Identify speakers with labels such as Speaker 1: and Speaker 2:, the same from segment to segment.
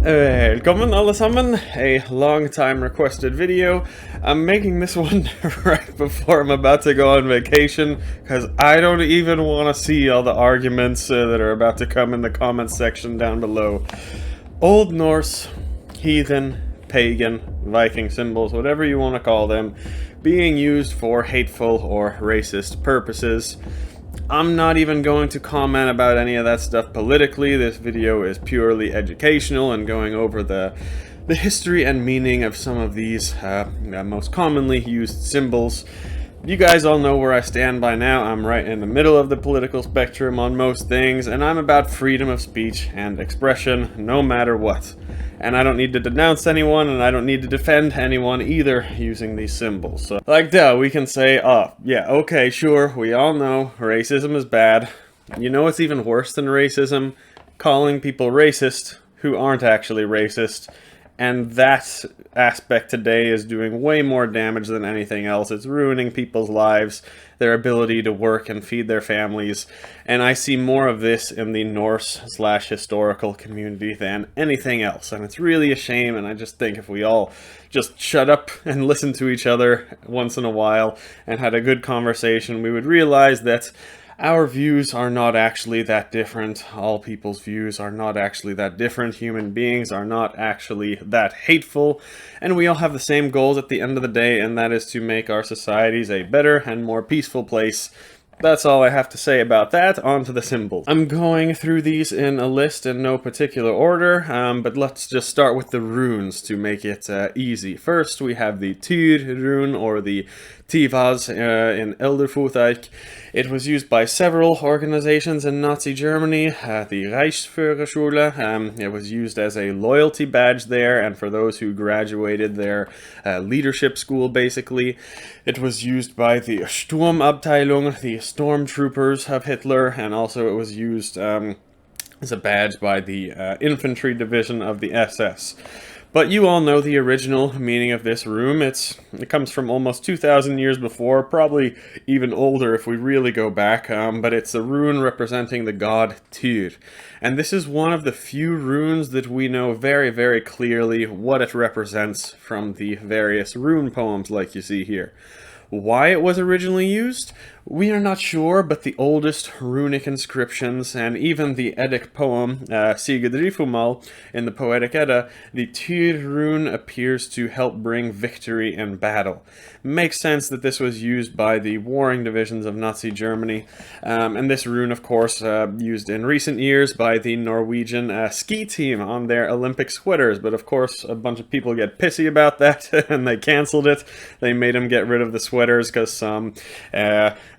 Speaker 1: Välkommen alla sammen, a long time requested video. I'm making this one right before I'm about to go on vacation, because I don't even want to see all the arguments that are about to come in the comments section down below. Old Norse, heathen, pagan, Viking symbols, whatever you want to call them, being used for hateful or racist purposes. I'm not even going to comment about any of that stuff politically. This video is purely educational and going over the history and meaning of some of these most commonly used symbols. You guys all know where I stand by now. I'm right in the middle of the political spectrum on most things, and I'm about freedom of speech and expression no matter what. And I don't need to denounce anyone, and I don't need to defend anyone either using these symbols. So, like, we can say, oh, yeah, okay, sure, we all know racism is bad. You know what's even worse than racism? Calling people racist who aren't actually racist. And that aspect today is doing way more damage than anything else. It's ruining people's lives, their ability to work and feed their families. And I see more of this in the Norse/historical community than anything else. And it's really a shame, and I just think if we all just shut up and listen to each other once in a while and had a good conversation, we would realize that our views are not actually that different. All people's views are not actually that different. Human beings are not actually that hateful. And we all have the same goals at the end of the day, and that is to make our societies a better and more peaceful place. That's all I have to say about that. On to the symbols. I'm going through these in a list in no particular order, but let's just start with the runes to make it easy. First, we have the Tyr Rune, or the Tivas in Elder Futhark. It was used by several organizations in Nazi Germany. The Reichsführerschule, it was used as a loyalty badge there, and for those who graduated their leadership school, basically. It was used by the Sturmabteilung, the stormtroopers of Hitler, and also it was used as a badge by the infantry division of the SS. But you all know the original meaning of this rune. It comes from almost 2,000 years before, probably even older if we really go back, but it's a rune representing the god Tyr. And this is one of the few runes that we know very, very clearly what it represents from the various rune poems like you see here. Why it was originally used? We are not sure, but the oldest runic inscriptions, and even the Eddic poem, Sigurdrifumal, in the Poetic Edda, the Tyr Rune appears to help bring victory in battle. Makes sense that this was used by the warring divisions of Nazi Germany, and this rune, of course, used in recent years by the Norwegian ski team on their Olympic sweaters, but of course a bunch of people get pissy about that, and they cancelled it. They made them get rid of the sweaters because some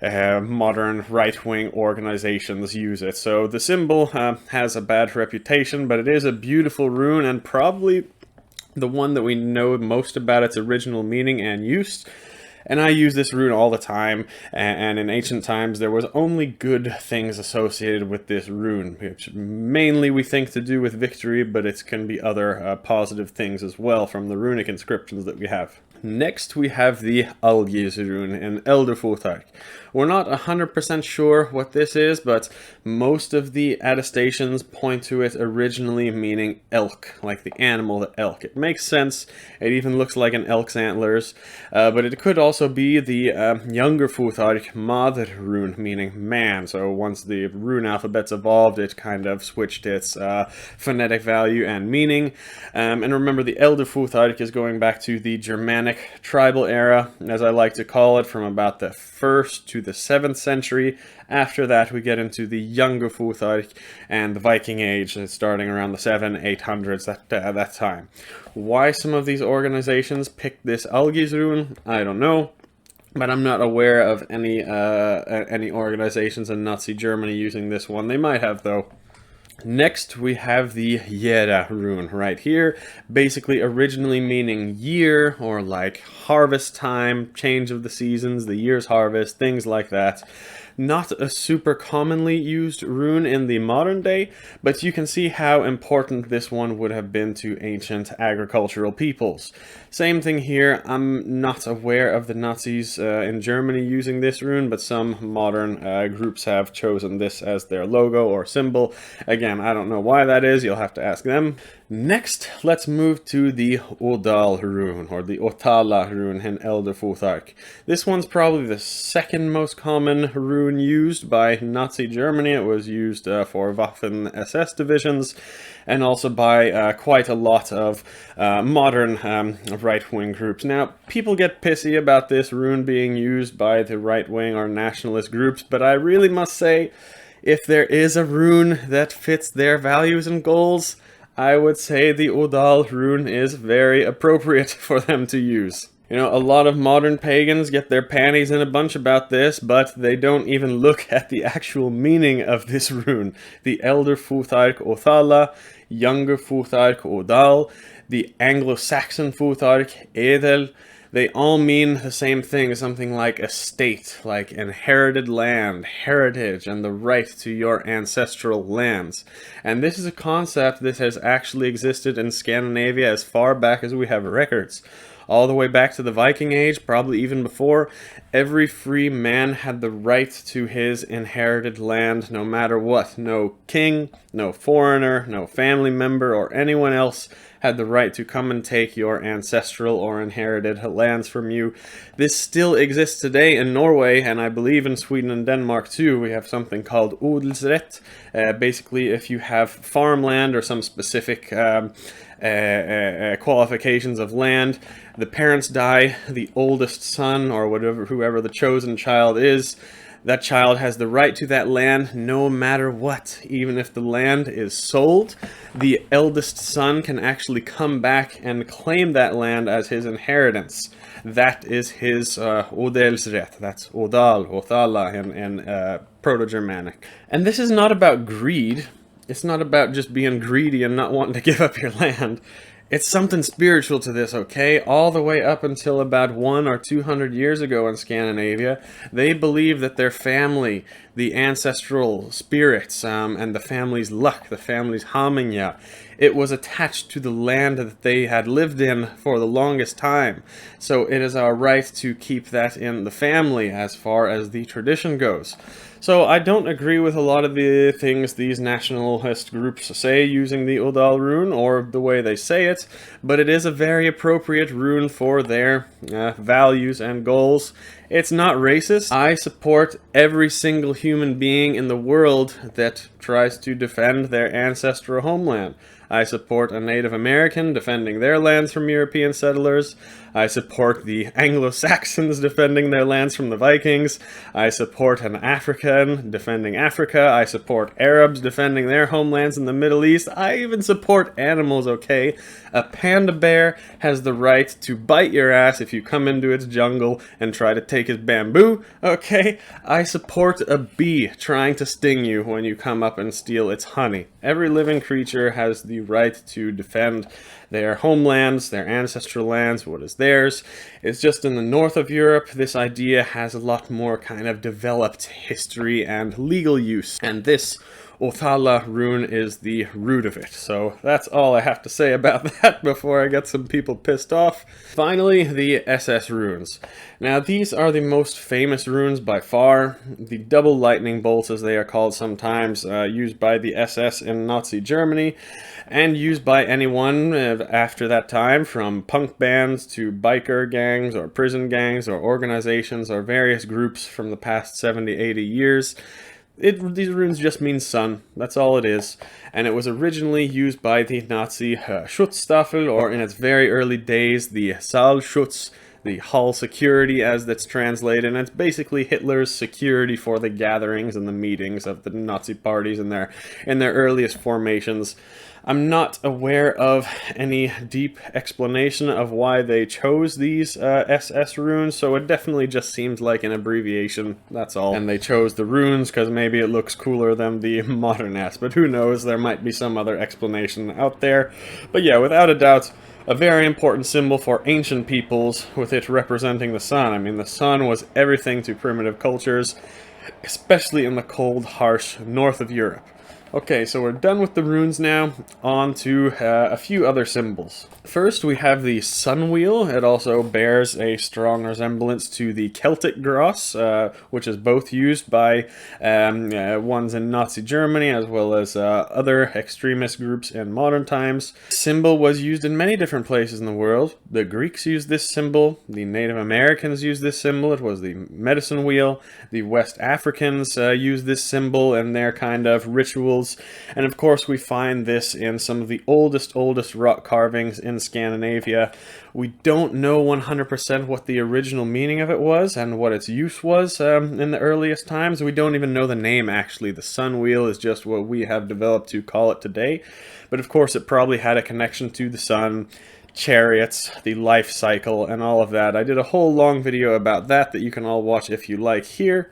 Speaker 1: modern right-wing organizations use it. So the symbol has a bad reputation, but it is a beautiful rune, and probably the one that we know most about its original meaning and use. And I use this rune all the time, and in ancient times there was only good things associated with this rune, which mainly we think to do with victory, but it can be other positive things as well from the runic inscriptions that we have. Next we have the Algiz Rune in Elder Futhark. We're not 100% sure what this is, but most of the attestations point to it originally meaning elk, like the animal, the elk. It makes sense. It even looks like an elk's antlers, but it could also be the younger Futhark Madr Rune, meaning man. So once the rune alphabets evolved, it kind of switched its phonetic value and meaning. And remember, the Elder Futhark is going back to the Germanic tribal era, as I like to call it, from about the 1st to the 7th century. After that we get into the younger Futhark and the Viking Age, starting around the 700s-800s, that time. Why some of these organizations picked this Algiz Rune, I don't know. But I'm not aware of any organizations in Nazi Germany using this one. They might have, though. Next, we have the Jera Rune right here, basically originally meaning year, or like harvest time, change of the seasons, the year's harvest, things like that. Not a super commonly used rune in the modern day, but you can see how important this one would have been to ancient agricultural peoples. Same thing here, I'm not aware of the Nazis in Germany using this rune, but some modern groups have chosen this as their logo or symbol. Again, I don't know why that is, you'll have to ask them. Next, let's move to the Odal Rune, or the Othala Rune in Elder Futhark. This one's probably the second most common rune used by Nazi Germany. It was used for Waffen SS divisions, and also by quite a lot of modern right-wing groups. Now, people get pissy about this rune being used by the right-wing or nationalist groups, but I really must say, if there is a rune that fits their values and goals, I would say the Odal Rune is very appropriate for them to use. You know, a lot of modern pagans get their panties in a bunch about this, but they don't even look at the actual meaning of this rune. The Elder Futhark Othala, Younger Futhark Odal, the Anglo-Saxon Futhark Edel, they all mean the same thing, something like estate, like inherited land, heritage, and the right to your ancestral lands. And this is a concept that has actually existed in Scandinavia as far back as we have records. All the way back to the Viking Age, probably even before, every free man had the right to his inherited land no matter what. No king, no foreigner, no family member, or anyone else had the right to come and take your ancestral or inherited lands from you. This still exists today in Norway, and I believe in Sweden and Denmark too. We have something called Odelsrett. Basically, if you have farmland or some specific qualifications of land, the parents die, the oldest son or whoever the chosen child is, that child has the right to that land no matter what. Even if the land is sold, the eldest son can actually come back and claim that land as his inheritance. That is his Odelsrett. That's Odal, Othala in Proto-Germanic. And this is not about greed. It's not about just being greedy and not wanting to give up your land. It's something spiritual to this, okay? All the way up until about 100 or 200 years ago in Scandinavia, they believed that their family, the ancestral spirits, and the family's luck, the family's hamingja, it was attached to the land that they had lived in for the longest time. So it is our right to keep that in the family as far as the tradition goes. So I don't agree with a lot of the things these nationalist groups say using the Odal Rune or the way they say it, but it is a very appropriate rune for their values and goals. It's not racist. I support every single human being in the world that tries to defend their ancestral homeland. I support a Native American defending their lands from European settlers. I support the Anglo-Saxons defending their lands from the Vikings. I support an African defending Africa. I support Arabs defending their homelands in the Middle East. I even support animals, okay? A panda bear has the right to bite your ass if you come into its jungle and try to take his bamboo, okay? I support a bee trying to sting you when you come up and steal its honey. Every living creature has the right to defend their homelands, their ancestral lands, what is theirs. It's just in the north of Europe, this idea has a lot more kind of developed history and legal use. And this Othala Rune is the root of it. So that's all I have to say about that before I get some people pissed off. Finally, the SS runes. Now these are the most famous runes by far. The double lightning bolts, as they are called sometimes, used by the SS in Nazi Germany, and used by anyone after that time, from punk bands to biker gangs or prison gangs or organizations or various groups from the past 70-80 years. These runes just mean sun, that's all it is, and it was originally used by the Nazi Schutzstaffel, or in its very early days, the Saalschutz, the Hall Security as that's translated, and it's basically Hitler's security for the gatherings and the meetings of the Nazi parties in their earliest formations. I'm not aware of any deep explanation of why they chose these SS runes, so it definitely just seems like an abbreviation, that's all. And they chose the runes because maybe it looks cooler than the modern S, but who knows, there might be some other explanation out there. But yeah, without a doubt, a very important symbol for ancient peoples, with it representing the sun. I mean, the sun was everything to primitive cultures. especially in the cold, harsh north of Europe. Okay, so we're done with the runes now, on to a few other symbols. First, we have the sun wheel. It also bears a strong resemblance to the Celtic cross, which is both used by ones in Nazi Germany as well as other extremist groups in modern times. The symbol was used in many different places in the world. The Greeks used this symbol, the Native Americans used this symbol, it was the medicine wheel, the West Africans used this symbol in their kind of rituals. And of course we find this in some of the oldest rock carvings in Scandinavia. We don't know 100% what the original meaning of it was and what its use was in the earliest times. We don't even know the name actually. The sun wheel is just what we have developed to call it today. But of course it probably had a connection to the sun, chariots, the life cycle, and all of that. I did a whole long video about that you can all watch if you like here.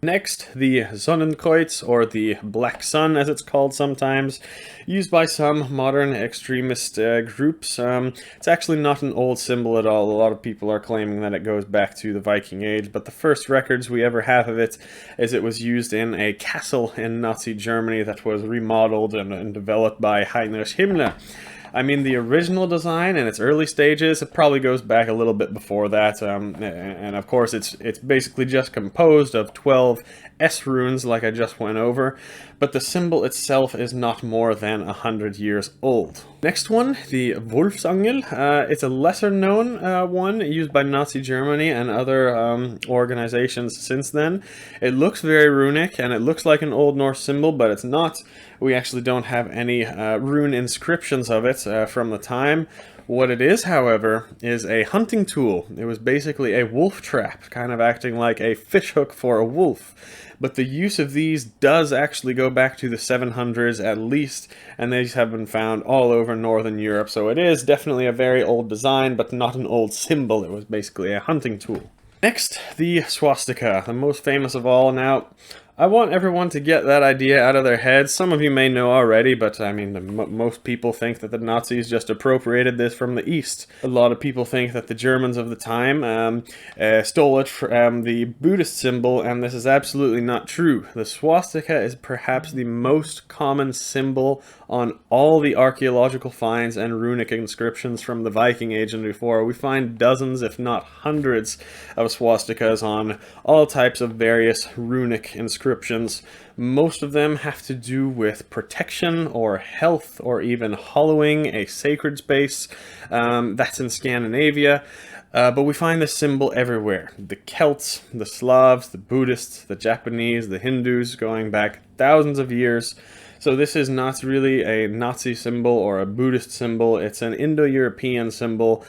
Speaker 1: Next, the Sonnenkreuz, or the Black Sun as it's called sometimes, used by some modern extremist groups. It's actually not an old symbol at all. A lot of people are claiming that it goes back to the Viking Age, but the first records we ever have of it is it was used in a castle in Nazi Germany that was remodeled and developed by Heinrich Himmler. I mean, the original design in its early stages, it probably goes back a little bit before that, and of course it's basically just composed of 12 S runes like I just went over, but the symbol itself is not more than 100 years old. Next one, the Wolfsangel. It's a lesser known one used by Nazi Germany and other organizations since then. It looks very runic and it looks like an Old Norse symbol, but it's not. We actually don't have any rune inscriptions of it from the time. What it is, however, is a hunting tool. It was basically a wolf trap, kind of acting like a fishhook for a wolf. But the use of these does actually go back to the 700s at least, and these have been found all over northern Europe. So it is definitely a very old design, but not an old symbol. It was basically a hunting tool. Next, the swastika, the most famous of all. Now, I want everyone to get that idea out of their heads. Some of you may know already, but I mean, most people think that the Nazis just appropriated this from the East. A lot of people think that the Germans of the time stole it from the Buddhist symbol, and this is absolutely not true. The swastika is perhaps the most common symbol on all the archaeological finds and runic inscriptions from the Viking Age and before. We find dozens, if not hundreds, of swastikas on all types of various runic inscriptions. Most of them have to do with protection or health or even hollowing a sacred space. That's in Scandinavia. But we find this symbol everywhere. The Celts, the Slavs, the Buddhists, the Japanese, the Hindus, going back thousands of years. So this is not really a Nazi symbol or a Buddhist symbol. It's an Indo-European symbol,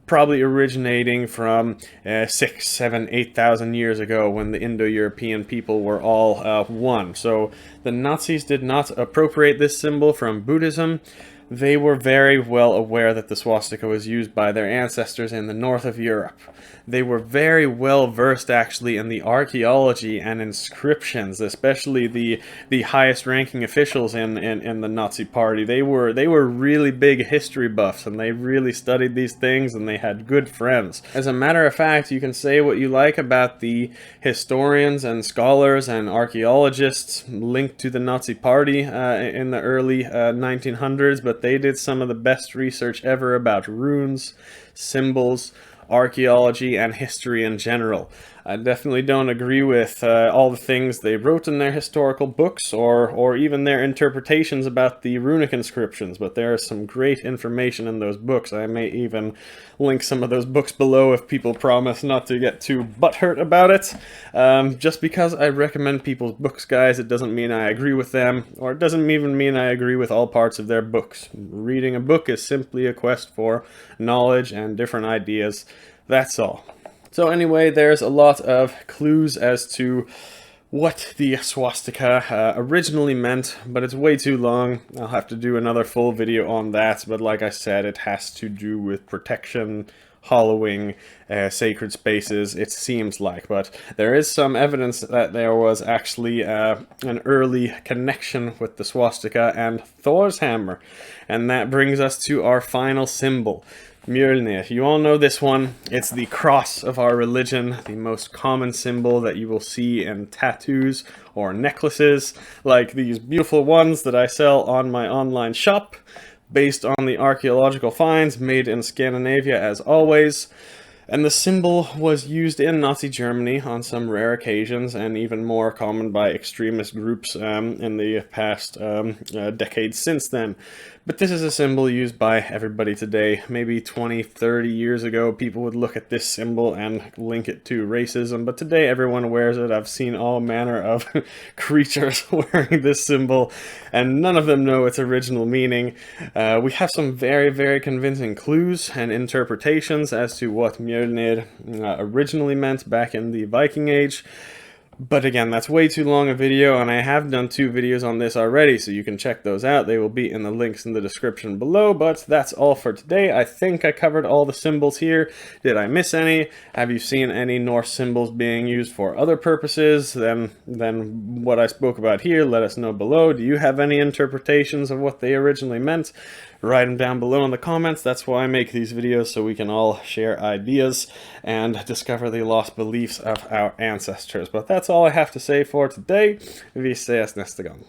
Speaker 1: probably originating from 6, 7, 8,000 years ago when the Indo-European people were all one. So the Nazis did not appropriate this symbol from Buddhism. They were very well aware that the swastika was used by their ancestors in the north of Europe. They were very well versed actually in the archaeology and inscriptions, especially the highest ranking officials in the Nazi party. They were really big history buffs, and they really studied these things, and they had good friends. As a matter of fact, you can say what you like about the historians and scholars and archaeologists linked to the Nazi party in the early 1900s, but they did some of the best research ever about runes, symbols, archaeology, and history in general. I definitely don't agree with all the things they wrote in their historical books or even their interpretations about the runic inscriptions, but there is some great information in those books. I may even link some of those books below if people promise not to get too butthurt about it. Just because I recommend people's books, guys, it doesn't mean I agree with them, or it doesn't even mean I agree with all parts of their books. Reading a book is simply a quest for knowledge and different ideas. That's all. So anyway, there's a lot of clues as to what the swastika originally meant, but it's way too long. I'll have to do another full video on that, but like I said, it has to do with protection, hollowing, sacred spaces, it seems like. But there is some evidence that there was actually an early connection with the swastika and Thors Hammer. And that brings us to our final symbol. Mjolnir. You all know this one. It's the cross of our religion, the most common symbol that you will see in tattoos or necklaces, like these beautiful ones that I sell on my online shop, based on the archaeological finds made in Scandinavia as always. And the symbol was used in Nazi Germany on some rare occasions, and even more common by extremist groups in the past decades since then. But this is a symbol used by everybody today. Maybe 20, 30 years ago, people would look at this symbol and link it to racism, but today everyone wears it. I've seen all manner of creatures wearing this symbol, and none of them know its original meaning. We have some very, very convincing clues and interpretations as to what Mjolnir originally meant back in the Viking Age. But again, that's way too long a video, and I have done 2 videos on this already, so you can check those out. They will be in the links in the description below, but that's all for today. I think I covered all the symbols here. Did I miss any? Have you seen any Norse symbols being used for other purposes than what I spoke about here? Let us know below. Do you have any interpretations of what they originally meant? Write them down below in the comments. That's why I make these videos, so we can all share ideas and discover the lost beliefs of our ancestors. But that's all I have to say for today. Vi ses nästa gång.